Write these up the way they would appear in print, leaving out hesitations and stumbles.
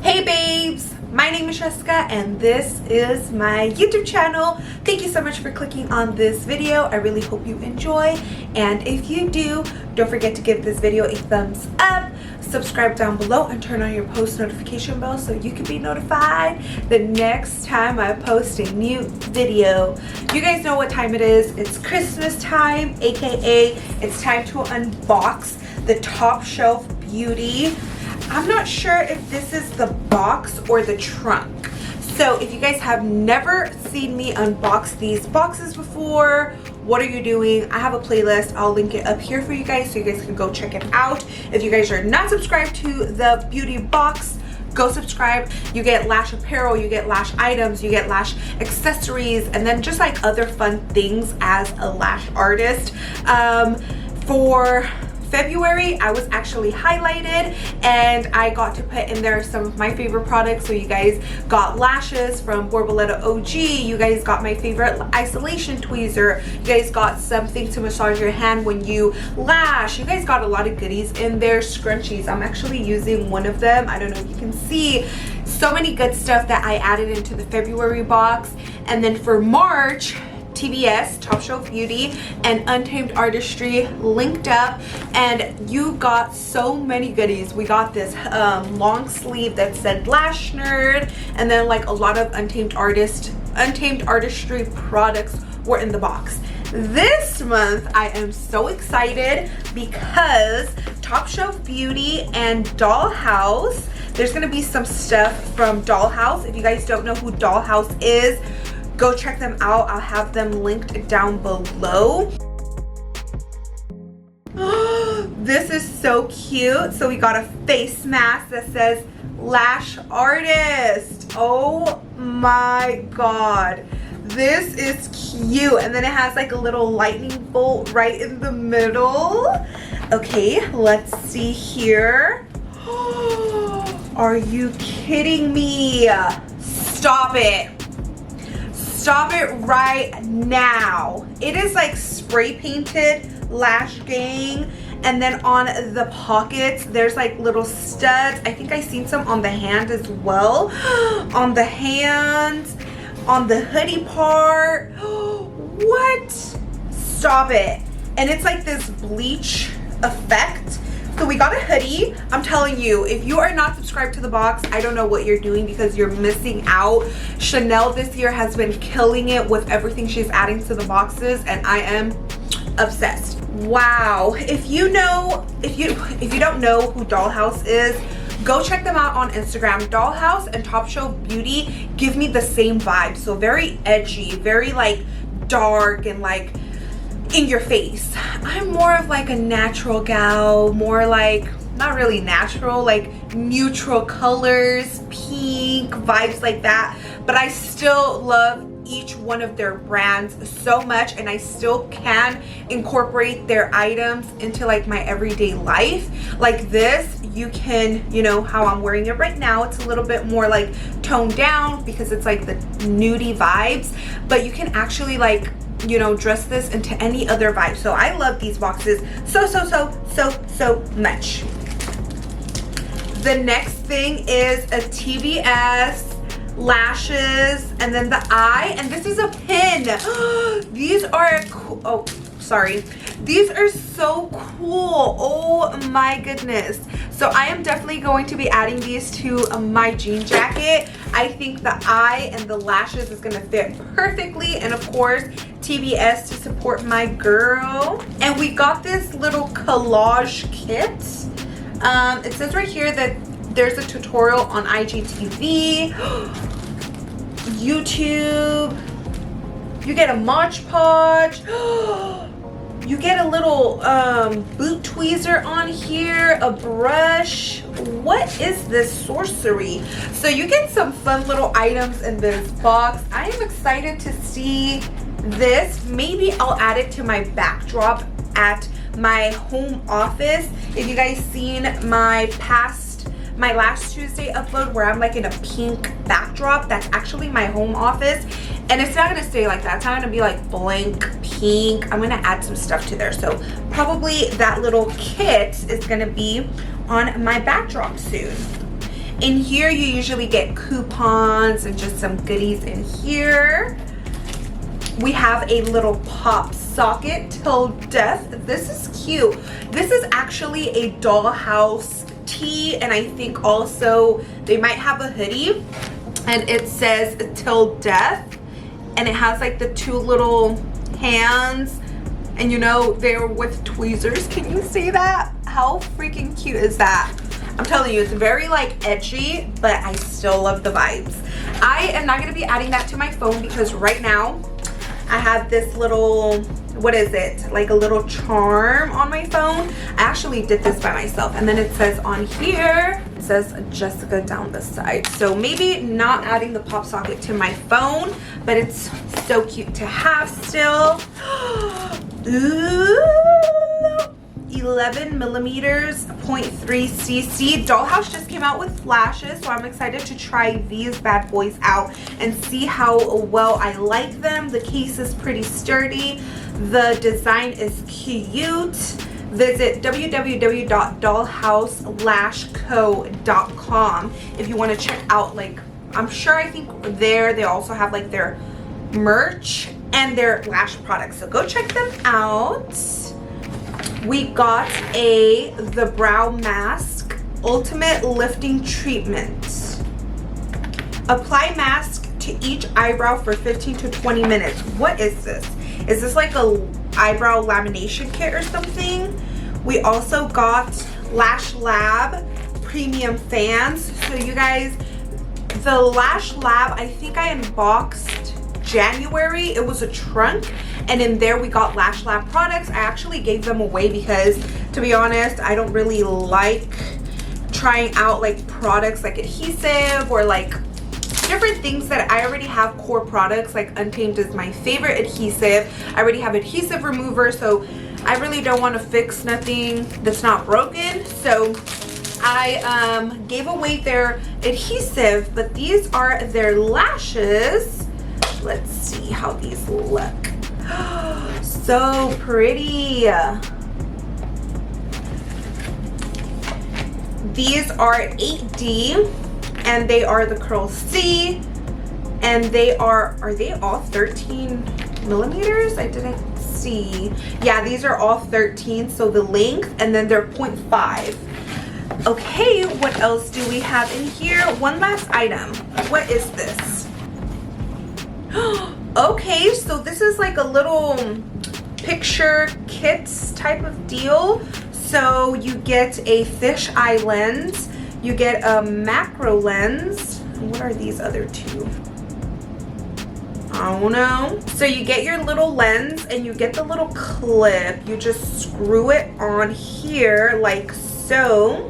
Hey babes, my name is Jessica and this is my YouTube channel. Thank you so much for clicking on this video. I really hope you enjoy, and if you do, don't forget to give this video a thumbs up, subscribe down below, and turn on your post notification bell so you can be notified the next time I post a new video. You guys know what time it is. It's Christmas time, aka it's time to unbox the Top Shelf Beauty. I'm not sure if this is the box or the trunk. So if you guys have never seen me unbox these boxes before, what are you doing? I have a playlist. I'll link it up here for you guys so you guys can go check it out. If you guys are not subscribed to the beauty box, go subscribe. You get Lash apparel, you get Lash items, you get Lash accessories, and then just like other fun things as a lash artist. For February, I was actually highlighted and I got to put in there some of my favorite products. So you guys got lashes from 𝑽𝑰𝑫𝑬𝑶𝒀 OG, you guys got my favorite isolation tweezer, you guys got something to massage your hand when you lash, you guys got a lot of goodies in there. Scrunchies, I'm actually using one of them. I don't know if you can see. So many good stuff that I added into the February box. And then for March, TBS, Top Shelf Beauty, and Untamed Artistry linked up, and you got so many goodies. We got this long sleeve that said Lash Nerd, and then like a lot of Untamed Artistry products were in the box. This month I am so excited because Top Shelf Beauty and Dollhouse, there's gonna be some stuff from Dollhouse. If you guys don't know who Dollhouse is, go check them out. I'll have them linked down below. This is so cute. So we got a face mask that says Lash Artist. Oh my god. This is cute. And then it has like a little lightning bolt right in the middle. Okay, let's see here. Are you kidding me? Stop it. Stop it right now. It is like spray painted Lash Gang, and then on the pockets there's like little studs. I think I seen some on the hand as well. On the hands, on the hoodie part. What? Stop it. And it's like this bleach effect. So we got a hoodie. I'm telling you, if you are not subscribed to the box, I don't know what you're doing because you're missing out. Chanel this year has been killing it with everything she's adding to the boxes, and I am obsessed. Wow. If you don't know who Dollhouse is, go check them out on Instagram. Dollhouse and Top Shelf Beauty give me the same vibe. So very edgy, very like dark and like in your face. I'm more of like a natural gal, more like not really natural, like neutral colors, pink vibes like that, but I still love each one of their brands so much, and I still can incorporate their items into like my everyday life. Like this, you can, you know how I'm wearing it right now, it's a little bit more like toned down because it's like the nudie vibes, but you can actually like, you know, dress this into any other vibe. So I love these boxes so much. The next thing is a TBS lashes, and then the eye, and this is a pin. These are cool. Oh, sorry. These are so cool. Oh my goodness. So I am definitely going to be adding these to my jean jacket. I think the eye and the lashes is gonna fit perfectly, and of course TBS to support my girl. And we got this little collage kit. It says right here that there's a tutorial on IGTV, YouTube. You get a Mod Podge. You get a little boot tweezer on here, a brush. What is this sorcery? So you get some fun little items in this box. I am excited to see this. Maybe I'll add it to my backdrop at my home office. If you guys seen my last Tuesday upload where I'm like in a pink backdrop, that's actually my home office, and it's not gonna stay like that. It's not gonna be like blank pink. I'm gonna add some stuff to there, so probably that little kit is gonna be on my backdrop soon. In here you usually get coupons and just some goodies in here. We have a little pop socket till death. This is cute. This is actually a dollhouse tee, and I think also they might have a hoodie, and it says till death, and it has like the two little hands, and you know they're with tweezers. Can you see that? How freaking cute is that? I'm telling you, it's very like edgy, but I still love the vibes. I am not going to be adding that to my phone because right now I have this little, what is it, like a little charm on my phone. I actually did this by myself, and then it says on here, it says Jessica down the side. So maybe not adding the pop socket to my phone, but it's so cute to have still. Ooh, 11 millimeters, 0.3 cc. Dollhouse just came out with lashes, so I'm excited to try these bad boys out and see how well I like them. The case is pretty sturdy. The design is cute. Visit www.dollhouselashco.com if you want to check out, like, I'm sure, I think there they also have like their merch and their lash products, so go check them out. We got the brow mask ultimate lifting treatment. Apply mask to each eyebrow for 15 to 20 minutes. What is this? Is this like a eyebrow lamination kit or something? We also got Lash Lab premium fans. So you guys, the Lash Lab, I think I unboxed January. It was a trunk, and in there we got Lash Lab products. I actually gave them away because, to be honest, I don't really like trying out like products like adhesive or like different things that I already have core products. Like Untamed is my favorite adhesive. I already have adhesive remover, so I really don't want to fix nothing that's not broken. So I gave away their adhesive, but these are their lashes. Let's see how these look. So pretty. These are 8D, and they are the Curl C, and they are they all 13 millimeters? I didn't see. Yeah, these are all 13, so the length, and then they're 0.5. Okay, what else do we have in here? One last item. What is this? Okay, so this is like a little picture kits type of deal. So you get a fisheye lens, you get a macro lens. What are these other two? I don't know. So you get your little lens and you get the little clip. You just screw it on here like so.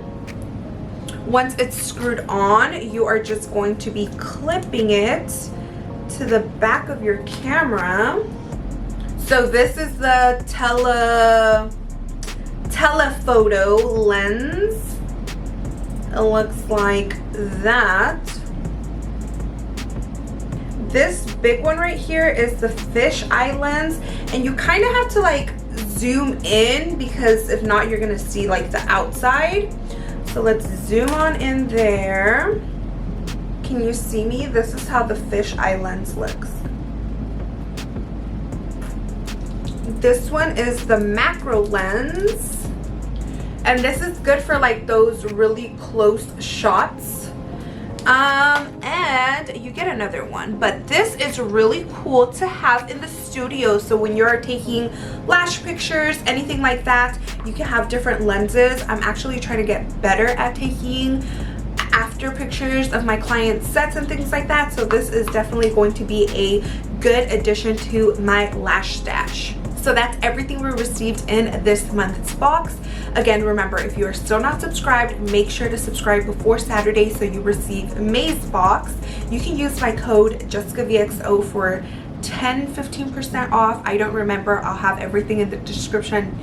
Once it's screwed on, you are just going to be clipping it to the back of your camera. So this is the telephoto lens. It looks like that. This big one right here is the fisheye lens, and you kind of have to like zoom in because if not you're gonna see like the outside. So let's zoom on in there. Can you see me? This is how the fisheye lens looks. This one is the macro lens, and this is good for like those really close shots. And you get another one, but this is really cool to have in the studio. So when you're taking lash pictures, anything like that, you can have different lenses. I'm actually trying to get better at taking after pictures of my clients' sets and things like that, so this is definitely going to be a good addition to my lash stash. So that's everything we received in this month's box. Again, remember, if you are still not subscribed, make sure to subscribe before Saturday so you receive May's box. You can use my code Jesicavxo for 15% off. I don't remember. I'll have everything in the description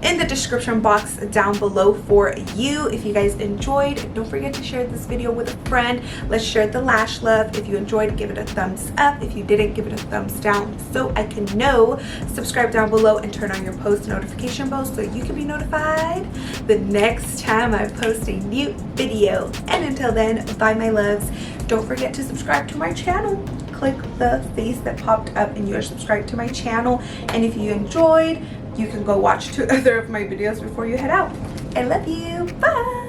in the description box down below for you. If you guys enjoyed, don't forget to share this video with a friend. Let's share the lash love. If you enjoyed, give it a thumbs up. If you didn't, give it a thumbs down so I can know. Subscribe down below and turn on your post notification bell so you can be notified the next time I post a new video. And until then, bye my loves. Don't forget to subscribe to my channel. Click the face that popped up and you're subscribed to my channel. And if you enjoyed, you can go watch 2 other of my videos before you head out. I love you. Bye.